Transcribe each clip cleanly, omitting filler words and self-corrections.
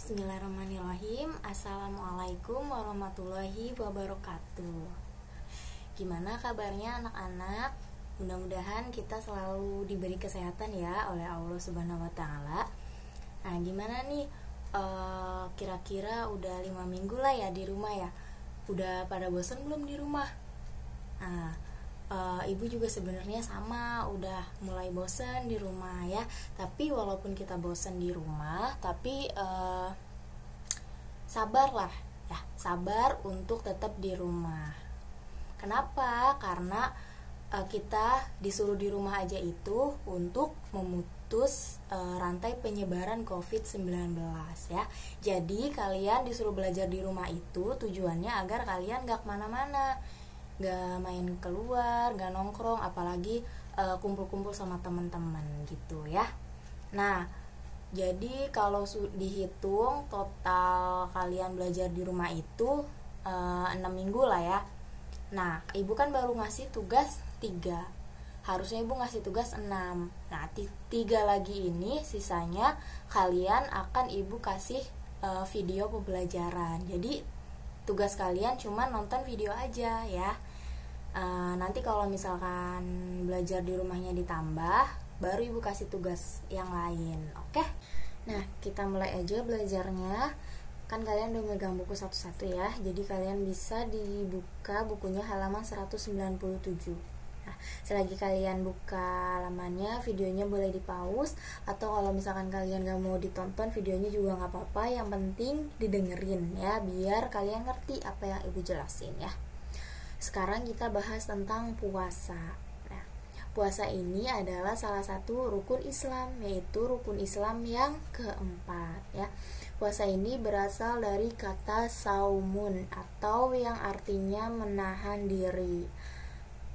Bismillahirrahmanirrahim. Assalamualaikum warahmatullahi wabarakatuh. Gimana kabarnya anak-anak? Mudah-mudahan kita selalu diberi kesehatan ya oleh Allah Subhanahu wa Ta'ala. Nah, gimana nih? Kira-kira udah 5 minggu lah ya di rumah ya. Udah pada bosan belum di rumah? Nah, ibu juga sebenarnya sama, udah mulai bosan di rumah ya. Tapi walaupun kita bosan di rumah, tapi sabarlah ya, sabar untuk tetap di rumah. Kenapa? Karena kita disuruh di rumah aja itu untuk memutus rantai penyebaran COVID-19 ya. Jadi kalian disuruh belajar di rumah itu tujuannya agar kalian gak kemana-mana, gak main keluar, gak nongkrong, apalagi kumpul-kumpul sama teman-teman gitu ya. Nah, jadi kalau dihitung total kalian belajar di rumah itu 6 minggu lah ya. Nah, ibu kan baru ngasih tugas 3, harusnya ibu ngasih tugas 6. Nah, 3 lagi ini sisanya kalian akan ibu kasih video pembelajaran. Jadi tugas kalian cuma nonton video aja ya. Nanti kalau misalkan belajar di rumahnya ditambah, baru ibu kasih tugas yang lain. Oke? Nah, kita mulai aja belajarnya. Kan kalian udah megang buku satu-satu ya. Jadi kalian bisa dibuka bukunya halaman 197. Nah, selagi kalian buka halamannya, videonya boleh di-pause, atau kalau misalkan kalian gak mau ditonton videonya juga gak apa-apa, yang penting didengerin ya, biar kalian ngerti apa yang ibu jelasin ya. Sekarang kita bahas tentang puasa. Nah, puasa ini adalah salah satu rukun Islam, yaitu rukun Islam yang keempat ya. Puasa ini berasal dari kata saumun atau yang artinya menahan diri.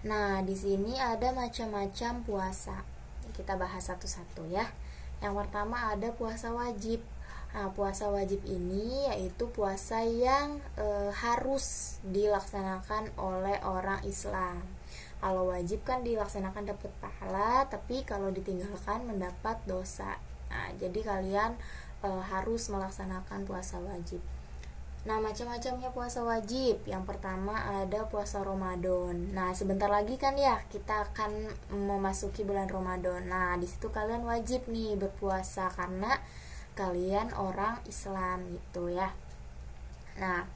Nah, di sini ada macam-macam puasa. Kita bahas satu-satu ya. Yang pertama ada puasa wajib. Nah, puasa wajib ini yaitu puasa yang harus dilaksanakan oleh orang Islam. Kalau wajib kan dilaksanakan dapat pahala, tapi kalau ditinggalkan mendapat dosa. Nah, jadi kalian harus melaksanakan puasa wajib. Nah, macam-macamnya puasa wajib. Yang pertama ada puasa Ramadan. Nah, sebentar lagi kan ya kita akan memasuki bulan Ramadan. Nah, di situ kalian wajib nih berpuasa karena kalian orang Islam gitu ya. Nah,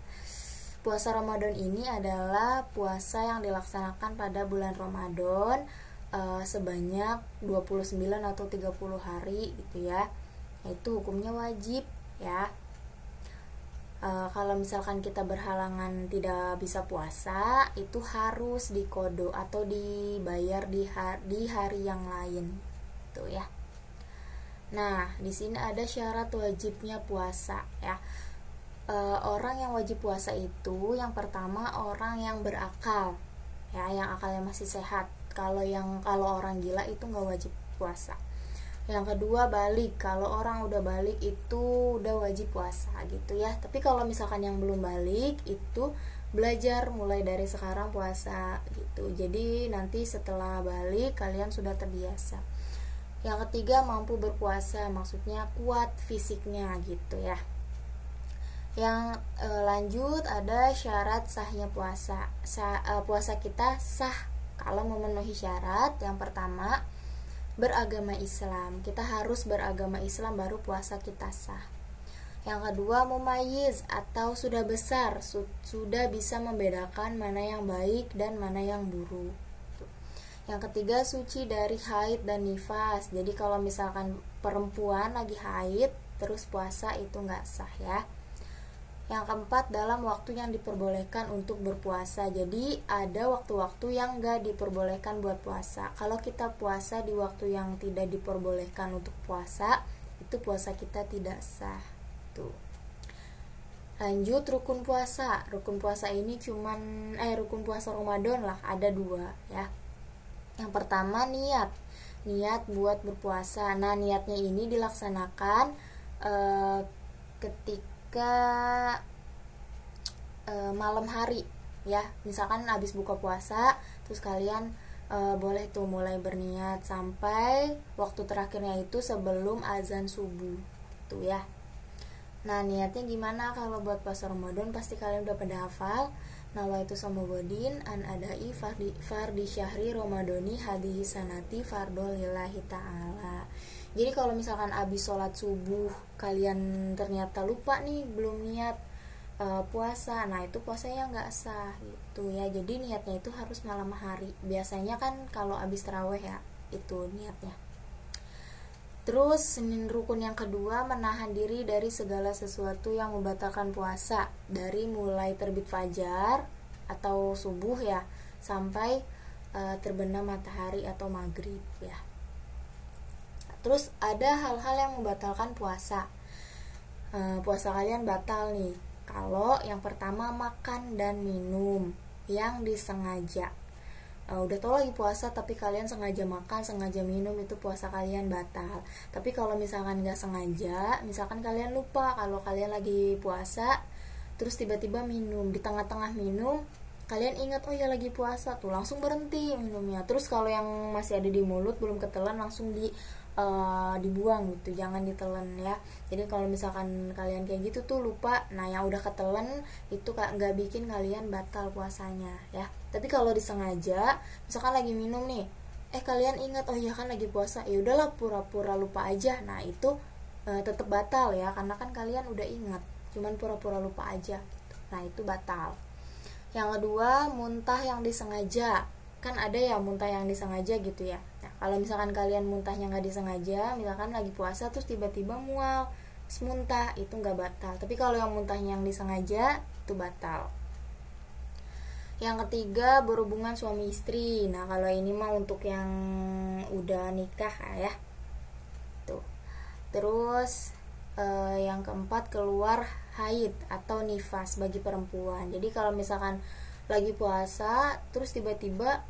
puasa Ramadan ini adalah puasa yang dilaksanakan pada bulan Ramadan sebanyak 29 atau 30 hari gitu ya. Itu hukumnya wajib ya. Kalau misalkan kita berhalangan tidak bisa puasa, itu harus diqodo atau dibayar di hari yang lain gitu ya. Nah, di sini ada syarat wajibnya puasa ya. Orang yang wajib puasa itu yang pertama orang yang berakal ya, yang akalnya masih sehat. Kalau orang gila itu nggak wajib puasa. Yang kedua balik, kalau orang udah balik itu udah wajib puasa gitu ya. Tapi kalau misalkan yang belum balik itu belajar mulai dari sekarang puasa gitu. Jadi nanti setelah balik kalian sudah terbiasa. Yang ketiga mampu berpuasa, maksudnya kuat fisiknya gitu ya. Yang lanjut ada syarat sahnya puasa. Puasa kita sah kalau memenuhi syarat. Yang pertama beragama Islam, kita harus beragama Islam baru puasa kita sah. Yang kedua mumayyiz atau sudah besar, sudah bisa membedakan mana yang baik dan mana yang buruk. Yang ketiga suci dari haid dan nifas. Jadi kalau misalkan perempuan lagi haid terus puasa itu nggak sah ya. Yang keempat dalam waktu yang diperbolehkan untuk berpuasa. Jadi ada waktu-waktu yang nggak diperbolehkan buat puasa. Kalau kita puasa di waktu yang tidak diperbolehkan untuk puasa, itu puasa kita tidak sah. Tuh. Lanjut rukun puasa. Rukun puasa ini rukun puasa Ramadan lah, ada 2 ya. Yang pertama niat buat berpuasa. Nah, niatnya ini dilaksanakan ketika malam hari ya. Misalkan habis buka puasa terus kalian boleh tuh mulai berniat sampai waktu terakhirnya itu sebelum azan subuh tuh ya. Nah, niatnya gimana kalau buat puasa Ramadan? Pasti kalian udah pada hafal. Nawaitu somogodin an adai fardi syahri Ramadoni hadihi sanati fardol lillahi ta'ala. Jadi kalau misalkan abis sholat subuh kalian ternyata lupa nih belum niat puasa, nah itu puasanya nggak sah gitu ya. Jadi niatnya itu harus malam hari. Biasanya kan kalau abis taraweh ya itu niatnya. Terus rukun yang kedua, menahan diri dari segala sesuatu yang membatalkan puasa, dari mulai terbit fajar atau subuh ya sampai terbenam matahari atau maghrib ya. Terus ada hal-hal yang membatalkan puasa. Puasa kalian batal nih kalau yang pertama makan dan minum yang disengaja. Udah tau lagi puasa tapi kalian sengaja makan, sengaja minum, itu puasa kalian batal. Tapi kalau misalkan gak sengaja, misalkan kalian lupa kalau kalian lagi puasa, terus tiba-tiba minum, di tengah-tengah minum kalian ingat oh ya lagi puasa, tuh langsung berhenti minumnya. Terus kalau yang masih ada di mulut belum ketelan langsung dibuang gitu, jangan ditelan ya. Jadi kalau misalkan kalian kayak gitu tuh lupa, nah yang udah ketelan itu nggak bikin kalian batal puasanya ya. Tapi kalau disengaja, misalkan lagi minum nih, kalian ingat oh iya kan lagi puasa, ya udahlah pura-pura lupa aja, nah itu tetap batal ya, karena kan kalian udah ingat, cuman pura-pura lupa aja gitu. Nah itu batal. Yang kedua, muntah yang disengaja. Kan ada ya muntah yang disengaja gitu ya. Nah, kalau misalkan kalian muntahnya nggak disengaja, misalkan lagi puasa terus tiba-tiba mual, terus muntah, itu nggak batal. Tapi kalau yang muntahnya yang disengaja, itu batal. Yang ketiga, berhubungan suami istri. Nah, kalau ini mah untuk yang udah nikah ya. Tuh. Terus yang keempat, keluar haid atau nifas bagi perempuan. Jadi kalau misalkan lagi puasa terus tiba-tiba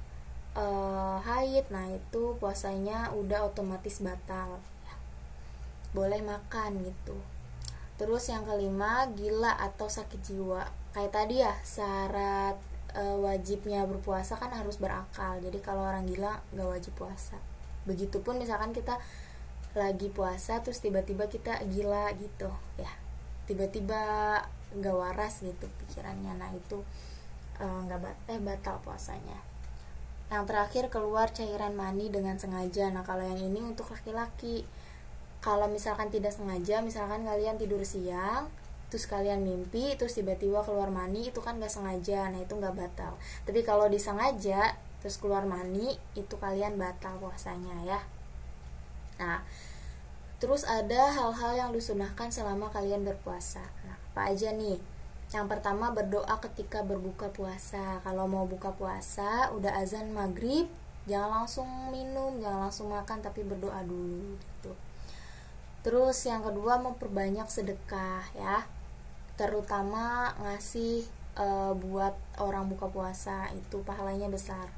haid, nah itu puasanya udah otomatis batal ya. Boleh makan gitu. Terus yang kelima, gila atau sakit jiwa. Kayak tadi ya, syarat wajibnya berpuasa kan harus berakal. Jadi kalau orang gila gak wajib puasa. Begitupun misalkan kita lagi puasa terus tiba-tiba kita gila gitu ya, tiba-tiba gak waras gitu pikirannya, nah itu batal puasanya. Yang terakhir, keluar cairan mani dengan sengaja. Nah kalau yang ini untuk laki-laki. Kalau misalkan tidak sengaja, misalkan kalian tidur siang terus kalian mimpi terus tiba-tiba keluar mani, itu kan gak sengaja, nah itu gak batal. Tapi kalau disengaja terus keluar mani, itu kalian batal puasanya ya. Nah terus ada hal-hal yang disunahkan selama kalian berpuasa. Nah apa aja nih? Yang pertama, berdoa ketika berbuka puasa. Kalau mau buka puasa, udah azan maghrib, jangan langsung minum, jangan langsung makan, tapi berdoa dulu gitu. Terus yang kedua, memperbanyak sedekah ya, terutama ngasih buat orang buka puasa, itu pahalanya besar.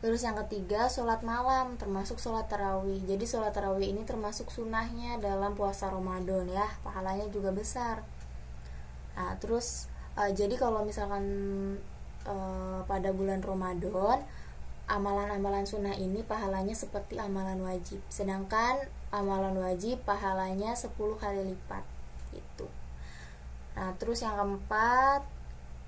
Terus yang ketiga, sholat malam, termasuk sholat tarawih. Jadi sholat tarawih ini termasuk sunahnya dalam puasa Ramadan ya, pahalanya juga besar. Nah terus jadi kalau misalkan pada bulan Ramadan, amalan-amalan sunnah ini pahalanya seperti amalan wajib, sedangkan amalan wajib pahalanya 10 kali lipat gitu. Nah terus yang keempat,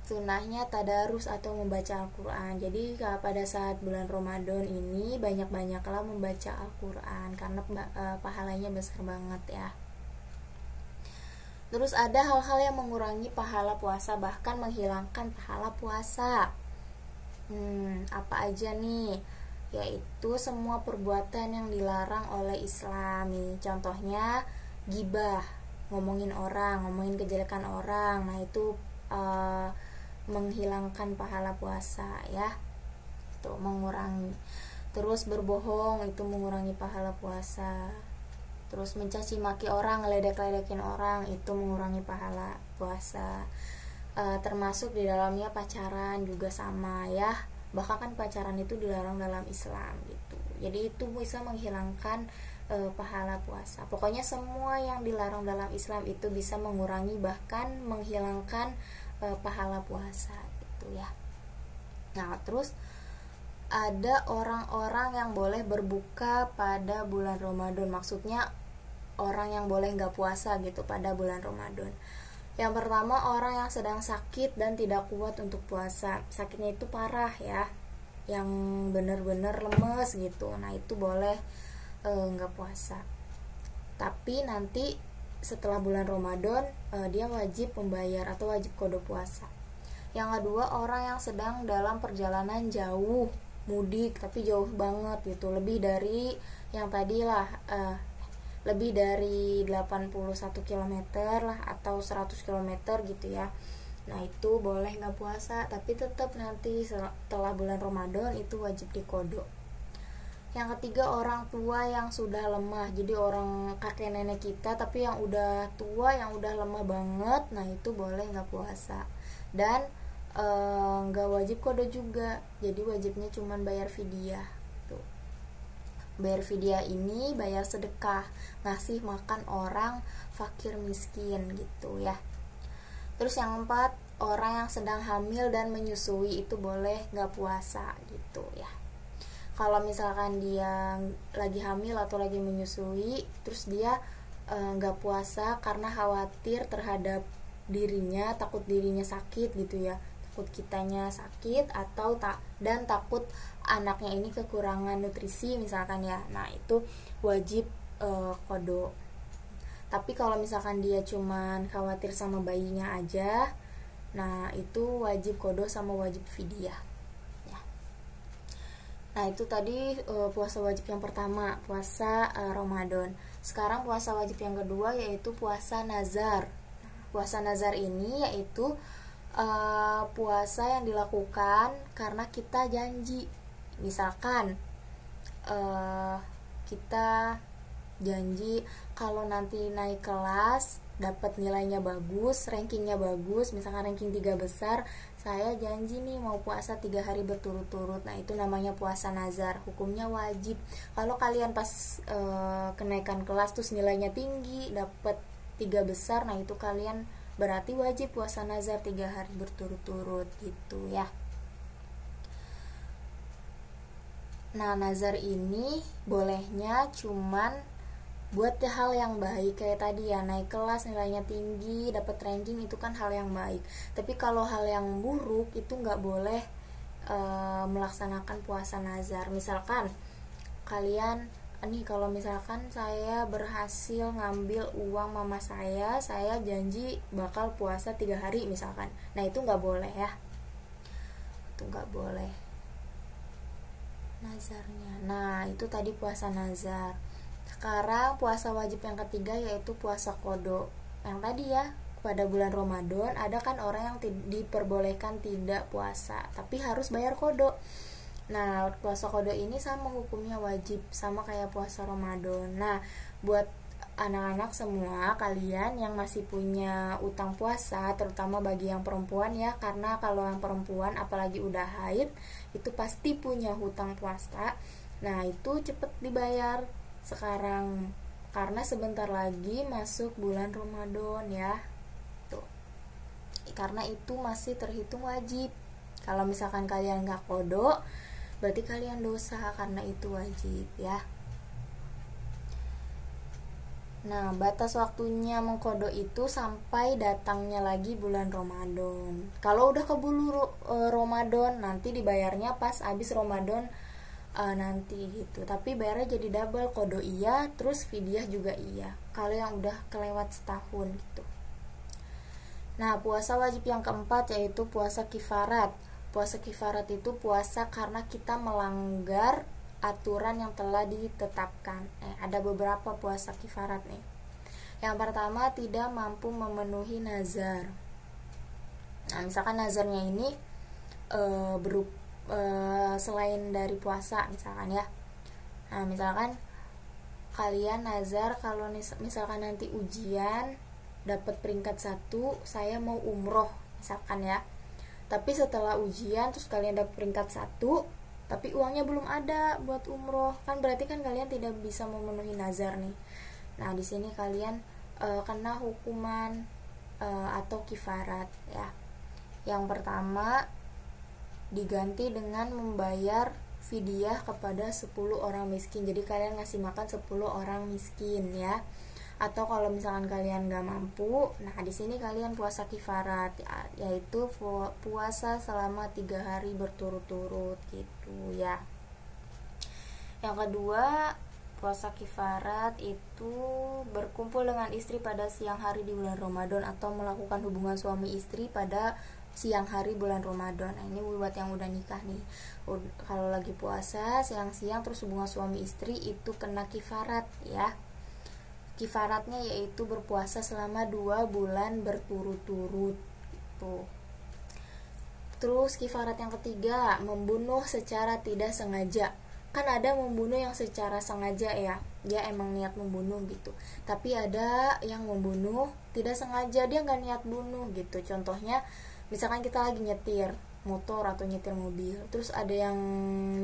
sunnahnya tadarus atau membaca Al-Quran. Jadi pada saat bulan Ramadan ini banyak-banyaklah membaca Al-Quran, karena pahalanya besar banget ya. Terus ada hal-hal yang mengurangi pahala puasa, bahkan menghilangkan pahala puasa. Apa aja nih? Yaitu semua perbuatan yang dilarang oleh Islam nih. Contohnya gibah, ngomongin orang, ngomongin kejelekan orang. Nah itu menghilangkan pahala puasa ya. Itu mengurangi. Terus berbohong, itu mengurangi pahala puasa. Terus mencaci maki orang, ngeledek-ledekin orang, itu mengurangi pahala puasa. Termasuk di dalamnya pacaran juga sama ya. Bahkan kan pacaran itu dilarang dalam Islam gitu. Jadi itu bisa menghilangkan pahala puasa. Pokoknya semua yang dilarang dalam Islam itu bisa mengurangi bahkan menghilangkan pahala puasa gitu ya. Nah terus ada orang-orang yang boleh berbuka pada bulan Ramadan. Maksudnya orang yang boleh nggak puasa gitu pada bulan Ramadan. Yang pertama, orang yang sedang sakit dan tidak kuat untuk puasa. Sakitnya itu parah ya, yang benar-benar lemes gitu. Nah itu boleh nggak puasa. Tapi nanti setelah bulan Ramadan dia wajib membayar atau wajib qada puasa. Yang kedua, orang yang sedang dalam perjalanan jauh, mudik tapi jauh banget gitu, lebih dari yang tadi lah, lebih dari 81 km lah atau 100 km gitu ya. Nah itu boleh nggak puasa, tapi tetap nanti setelah bulan Ramadan itu wajib diqada. Yang ketiga, orang tua yang sudah lemah, jadi orang kakek nenek kita tapi yang udah tua, yang udah lemah banget, nah itu boleh nggak puasa. Dan nggak wajib qada juga, jadi wajibnya cuman bayar fidyah tuh. Bayar fidyah ini bayar sedekah, ngasih makan orang fakir miskin gitu ya. Terus yang keempat, orang yang sedang hamil dan menyusui itu boleh nggak puasa gitu ya. Kalau misalkan dia lagi hamil atau lagi menyusui, terus dia nggak puasa karena khawatir terhadap dirinya, takut dirinya sakit gitu ya, takut kitanya sakit atau dan takut anaknya ini kekurangan nutrisi misalkan ya. Nah itu wajib qada. Tapi kalau misalkan dia cuman khawatir sama bayinya aja, nah itu wajib qada sama wajib fidyah. Nah itu tadi puasa wajib yang pertama, puasa Ramadan. Sekarang puasa wajib yang kedua yaitu puasa nazar. Puasa nazar ini yaitu puasa yang dilakukan karena kita janji. Misalkan kita janji kalau nanti naik kelas dapat nilainya bagus, rankingnya bagus, misalkan ranking 3 besar, saya janji nih mau puasa 3 hari berturut-turut. Nah itu namanya puasa nazar, hukumnya wajib. Kalau kalian pas kenaikan kelas terus nilainya tinggi, dapat 3 besar, nah itu kalian berarti wajib puasa nazar 3 hari berturut-turut gitu ya. Nah nazar ini bolehnya cuman buat hal yang baik, kayak tadi ya, naik kelas nilainya tinggi, dapat ranking, itu kan hal yang baik. Tapi kalau hal yang buruk itu nggak boleh melaksanakan puasa nazar. Misalkan kalian nih, kalau misalkan saya berhasil ngambil uang mama saya janji bakal puasa 3 hari misalkan. Nah itu nggak boleh ya, itu nggak boleh nazarnya. Nah itu tadi puasa nazar. Sekarang puasa wajib yang ketiga yaitu puasa qada. Yang tadi ya, pada bulan Ramadan ada kan orang yang diperbolehkan tidak puasa tapi harus bayar qada. Nah puasa qada ini sama hukumnya wajib, sama kayak puasa Ramadan. Nah buat anak-anak semua kalian yang masih punya utang puasa, terutama bagi yang perempuan ya, karena kalau yang perempuan apalagi udah haid itu pasti punya hutang puasa. Nah itu cepet dibayar sekarang karena sebentar lagi masuk bulan Ramadan ya tuh. Karena itu masih terhitung wajib. Kalau misalkan kalian nggak qada berarti kalian dosa karena itu wajib ya. Nah batas waktunya mengqada itu sampai datangnya lagi bulan Ramadan. Kalau udah keburu Ramadan nanti dibayarnya pas habis Ramadan nanti gitu. Tapi bayarnya jadi double, qada iya, terus fidyah juga iya kalau yang udah kelewat setahun gitu. Nah puasa wajib yang keempat yaitu puasa kifarat. Puasa kifarat itu puasa karena kita melanggar aturan yang telah ditetapkan. Ada beberapa puasa kifarat nih. Yang pertama, tidak mampu memenuhi nazar. Nah misalkan nazarnya ini berupa selain dari puasa misalkan ya. Nah misalkan kalian nazar kalau misalkan nanti ujian dapat peringkat 1, saya mau umroh misalkan ya. Tapi setelah ujian terus kalian dapat peringkat 1 tapi uangnya belum ada buat umroh, kan berarti kan kalian tidak bisa memenuhi nazar nih. Nah di sini kalian kena hukuman atau kifarat ya. Yang pertama, diganti dengan membayar fidyah kepada 10 orang miskin. Jadi kalian ngasih makan 10 orang miskin ya. Atau kalau misalkan kalian gak mampu, nah di sini kalian puasa kifarat, yaitu puasa selama 3 hari berturut-turut gitu ya. Yang kedua, puasa kifarat itu berkumpul dengan istri pada siang hari di bulan Ramadan atau melakukan hubungan suami istri pada siang hari bulan Ramadan. Nah, ini buat yang udah nikah nih. Kalau lagi puasa siang-siang terus hubungan suami istri itu kena kifarat ya. Kifaratnya yaitu berpuasa selama 2 bulan berturut-turut gitu. Terus kifarat yang ketiga, membunuh secara tidak sengaja. Kan ada membunuh yang secara sengaja ya, dia emang niat membunuh gitu. Tapi ada yang membunuh tidak sengaja, dia nggak niat bunuh gitu. Contohnya misalkan kita lagi nyetir motor atau nyetir mobil, terus ada yang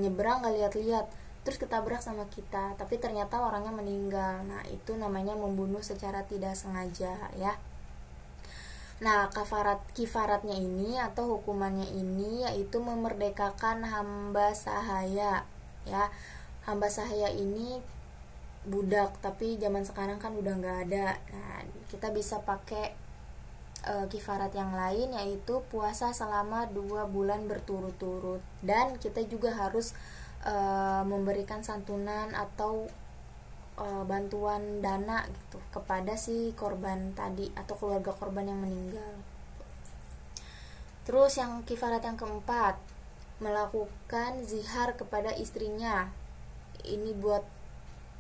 nyebrang nggak lihat-lihat, terus ketabrak sama kita, tapi ternyata orangnya meninggal. Nah, itu namanya membunuh secara tidak sengaja ya. Nah, kifaratnya ini atau hukumannya ini yaitu memerdekakan hamba sahaya ya. Hamba sahaya ini budak, tapi zaman sekarang kan udah nggak ada. Nah, kita bisa pakai kifarat yang lain yaitu puasa selama 2 bulan berturut-turut, dan kita juga harus memberikan santunan atau bantuan dana gitu kepada si korban tadi atau keluarga korban yang meninggal. Terus yang kifarat yang keempat, melakukan zihar kepada istrinya. Ini buat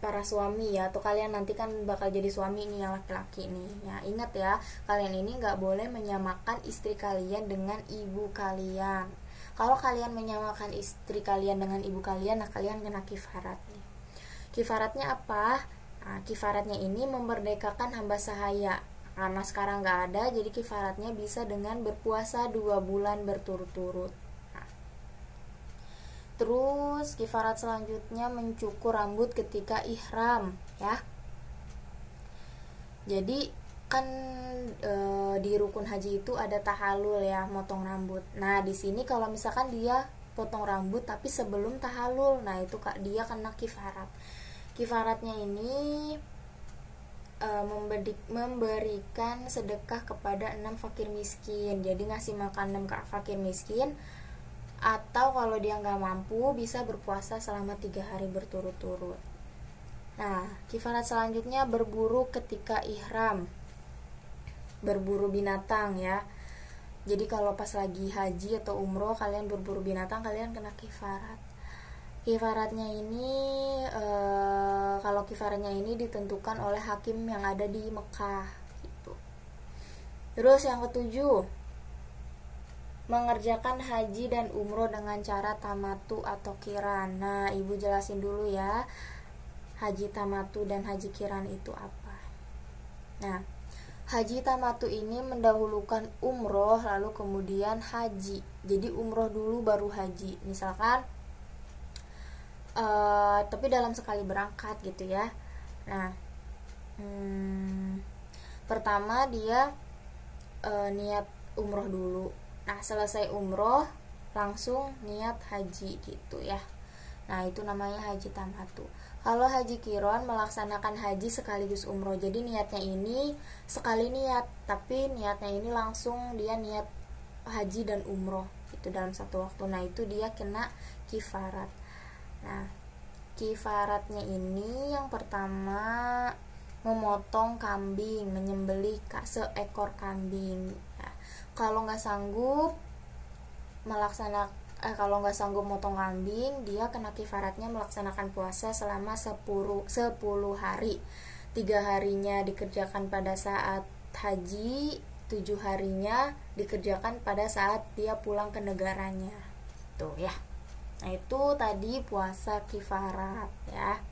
para suami ya, atau kalian nanti kan bakal jadi suami nih yang laki-laki nih ya. Ingat ya, kalian ini gak boleh menyamakan istri kalian dengan ibu kalian. Kalau kalian menyamakan istri kalian dengan ibu kalian, nah kalian kena kifarat nih. Kifaratnya apa? Nah, kifaratnya ini memerdekakan hamba sahaya. Karena sekarang gak ada, jadi kifaratnya bisa dengan berpuasa 2 bulan berturut-turut. Terus kifarat selanjutnya mencukur rambut ketika ihram ya. Jadi kan di rukun haji itu ada tahalul ya, motong rambut. Nah, di sini kalau misalkan dia potong rambut tapi sebelum tahalul, nah itu dia kena kifarat. Kifaratnya ini memberikan sedekah kepada 6 fakir miskin. Jadi ngasih makan 6 fakir miskin. Atau kalau dia nggak mampu bisa berpuasa selama 3 hari berturut-turut. Nah, kifarat selanjutnya berburu ketika ihram, berburu binatang ya. Jadi kalau pas lagi haji atau umroh kalian berburu binatang, kalian kena kifarat. Kifaratnya ini kalau kifaratnya ini ditentukan oleh hakim yang ada di Mekah gitu. Terus yang ketujuh, mengerjakan haji dan umroh dengan cara tamatu atau kiran. Nah, ibu jelasin dulu ya, haji tamatu dan haji kiran itu apa. Nah, haji tamatu ini mendahulukan umroh lalu kemudian haji. Jadi umroh dulu baru haji. Misalkan tapi dalam sekali berangkat gitu ya. Nah, pertama dia niat umroh dulu. Nah, selesai umroh langsung niat haji gitu ya. Nah, itu namanya haji tamatu. Kalau haji kiron melaksanakan haji sekaligus umroh. Jadi niatnya ini sekali niat, tapi niatnya ini langsung dia niat haji dan umroh itu dalam satu waktu. Nah, itu dia kena kifarat. Nah, kifaratnya ini yang pertama memotong kambing, menyembelih seekor kambing ya. Kalau nggak sanggup kalau nggak sanggup motong kambing, dia kena kifaratnya melaksanakan puasa selama 10 hari. 3 harinya dikerjakan pada saat haji, 7 harinya dikerjakan pada saat dia pulang ke negaranya. Tuh ya. Nah, itu tadi puasa kifarat ya.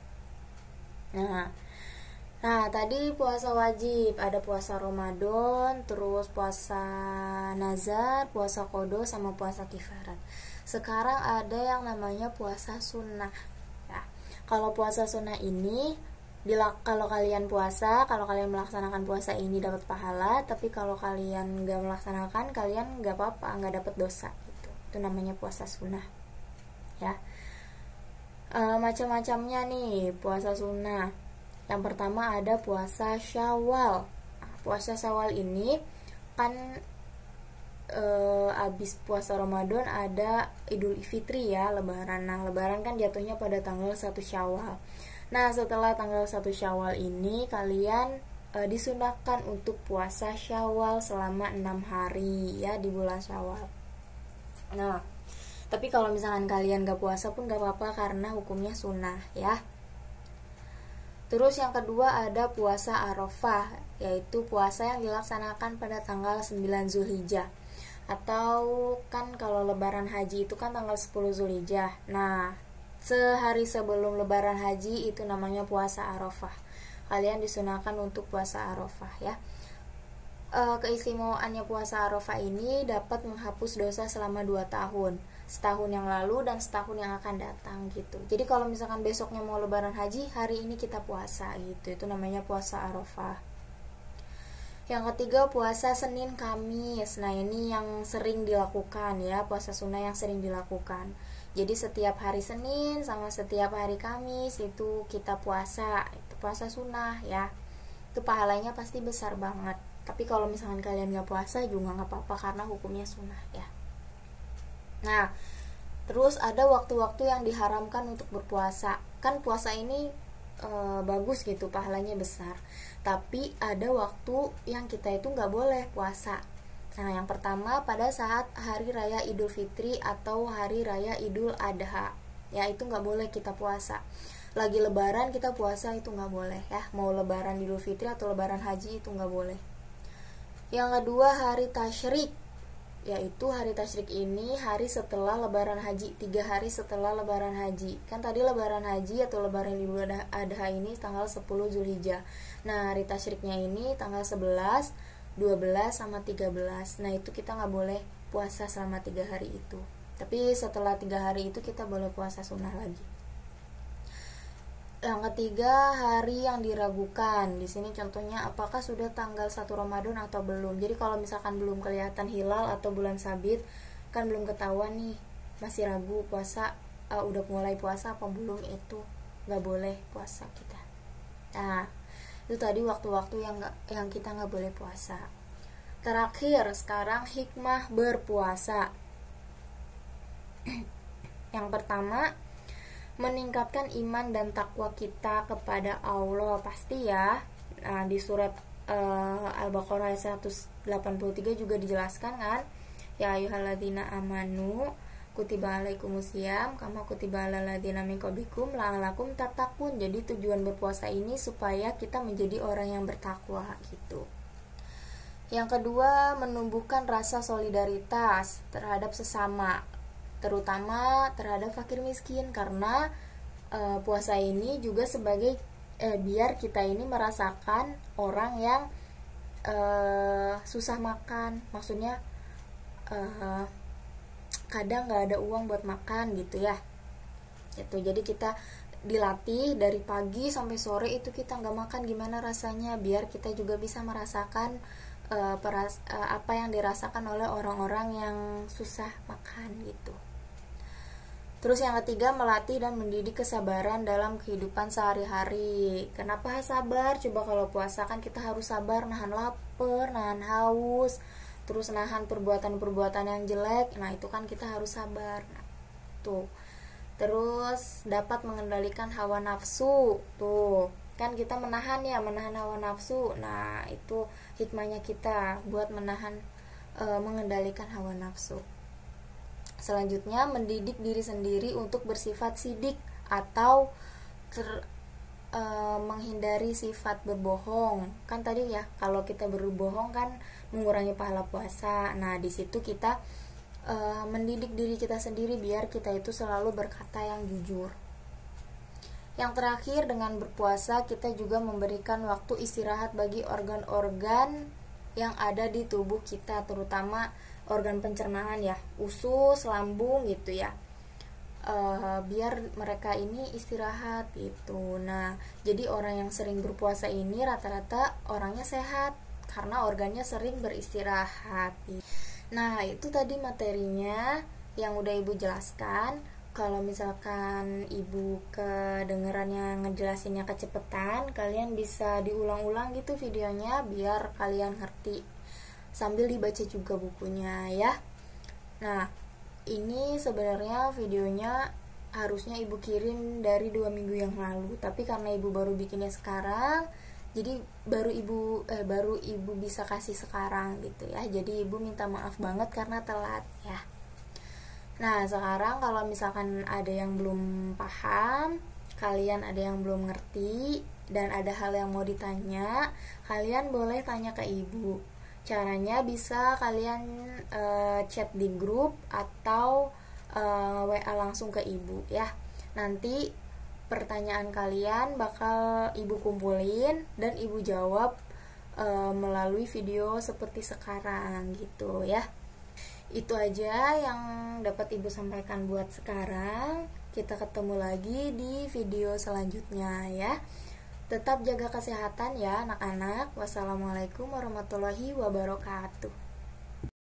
Nah, tadi puasa wajib, ada puasa Ramadan, terus puasa nazar, puasa qada, sama puasa kifarat. Sekarang ada yang namanya puasa sunnah ya. Kalau puasa sunnah ini kalau kalian melaksanakan puasa ini dapat pahala, tapi kalau kalian gak melaksanakan, kalian gak apa-apa, gak dapat dosa gitu. Itu namanya puasa sunnah ya. Macam-macamnya nih puasa sunnah. Yang pertama ada puasa Syawal. Nah, puasa Syawal ini kan abis puasa Ramadan ada Idul Fitri ya, Lebaran. Nah, Lebaran kan jatuhnya pada tanggal 1 Syawal. Nah, setelah tanggal 1 Syawal ini kalian disunahkan untuk puasa Syawal selama 6 hari ya di bulan Syawal. Nah, tapi kalau misalkan kalian gak puasa pun gak apa-apa karena hukumnya sunnah ya. Terus yang kedua ada puasa Arafah, yaitu puasa yang dilaksanakan pada tanggal 9 Zulhijjah. Atau kan kalau lebaran haji itu kan tanggal 10 Zulhijjah. Nah, sehari sebelum lebaran haji itu namanya puasa Arafah. Kalian disunahkan untuk puasa Arafah ya. Keistimewaannya puasa Arafah ini dapat menghapus dosa selama 2 tahun, setahun yang lalu dan setahun yang akan datang gitu. Jadi kalau misalkan besoknya mau lebaran haji, hari ini kita puasa gitu. Itu namanya puasa Arafah. Yang ketiga puasa Senin Kamis. Nah, ini yang sering dilakukan ya, puasa sunnah yang sering dilakukan. Jadi setiap hari Senin sama setiap hari Kamis itu kita puasa, itu puasa sunnah ya. Itu pahalanya pasti besar banget. Tapi kalau misalkan kalian gak puasa juga gak apa-apa karena hukumnya sunnah ya. Nah, terus ada waktu-waktu yang diharamkan untuk berpuasa. Kan puasa ini bagus gitu, pahalanya besar. Tapi ada waktu yang kita itu gak boleh puasa. Nah, yang pertama pada saat hari raya Idul Fitri atau hari raya Idul Adha. Ya, itu gak boleh kita puasa. Lagi lebaran kita puasa itu gak boleh ya. Mau lebaran Idul Fitri atau lebaran haji itu gak boleh. Yang kedua hari tasyrik, yaitu hari tasyrik ini hari setelah lebaran haji, 3 hari setelah lebaran haji. Kan tadi lebaran haji atau lebaran Idul Adha ini tanggal 10 Zulhijjah. Nah, hari tasyriknya ini tanggal 11, 12 sama 13. Nah, itu kita gak boleh puasa selama 3 hari itu. Tapi setelah 3 hari itu kita boleh puasa sunnah lagi. Yang ketiga hari yang diragukan. Di sini contohnya apakah sudah tanggal 1 Ramadan atau belum. Jadi kalau misalkan belum kelihatan hilal atau bulan sabit, kan belum ketahuan nih, masih ragu puasa, udah mulai puasa apa belum, itu nggak boleh puasa kita. Nah, itu tadi waktu-waktu yang kita nggak boleh puasa. Terakhir sekarang hikmah berpuasa. Yang pertama, meningkatkan iman dan takwa kita kepada Allah, pasti ya. Nah, di surat Al-Baqarah ayat 183 juga dijelaskan kan, ya ayyuhalladzina amanu kutiba alaikumusiyam kama kutiba alal ladzina min qablikum la'allakum tattaqun. Jadi tujuan berpuasa ini supaya kita menjadi orang yang bertakwa gitu. Yang kedua, menumbuhkan rasa solidaritas terhadap sesama, terutama terhadap fakir miskin, karena puasa ini juga sebagai biar kita ini merasakan orang yang susah makan, maksudnya kadang nggak ada uang buat makan gitu ya. Itu jadi kita dilatih dari pagi sampai sore itu kita nggak makan, gimana rasanya, biar kita juga bisa merasakan apa yang dirasakan oleh orang-orang yang susah makan gitu. Terus yang ketiga, melatih dan mendidik kesabaran dalam kehidupan sehari-hari. Kenapa sabar? Coba kalau puasa kan kita harus sabar, nahan lapar, nahan haus, terus nahan perbuatan-perbuatan yang jelek. Nah, itu kan kita harus sabar. Nah, tuh. Terus dapat mengendalikan hawa nafsu. Tuh, kan kita menahan hawa nafsu. Nah, itu hikmahnya kita buat mengendalikan hawa nafsu. Selanjutnya, mendidik diri sendiri untuk bersifat sidik atau menghindari sifat berbohong. Kan tadi ya, kalau kita berbohong kan mengurangi pahala puasa. Nah, di situ kita mendidik diri kita sendiri biar kita itu selalu berkata yang jujur. Yang terakhir, dengan berpuasa kita juga memberikan waktu istirahat bagi organ-organ yang ada di tubuh kita, terutama organ pencernaan ya, usus, lambung gitu ya, biar mereka ini istirahat gitu. Nah, jadi orang yang sering berpuasa ini rata-rata orangnya sehat karena organnya sering beristirahat. Nah, itu tadi materinya yang udah Ibu jelaskan. Kalau misalkan ibu kedengerannya ngejelasinnya kecepetan, kalian bisa diulang-ulang gitu videonya biar kalian ngerti, sambil dibaca juga bukunya ya. Nah, ini sebenarnya videonya harusnya ibu kirim dari 2 minggu yang lalu, tapi karena ibu baru bikinnya sekarang, jadi baru ibu bisa kasih sekarang gitu ya. Jadi ibu minta maaf banget karena telat ya. Nah, sekarang kalau misalkan ada yang belum paham, kalian ada yang belum ngerti, dan ada hal yang mau ditanya, kalian boleh tanya ke ibu. Caranya bisa kalian chat di grup atau WA langsung ke ibu ya. Nanti pertanyaan kalian bakal ibu kumpulin dan ibu jawab melalui video seperti sekarang gitu ya. Itu aja yang dapat ibu sampaikan buat sekarang. Kita ketemu lagi di video selanjutnya ya. Tetap jaga kesehatan ya anak-anak. Wassalamualaikum warahmatullahi wabarakatuh.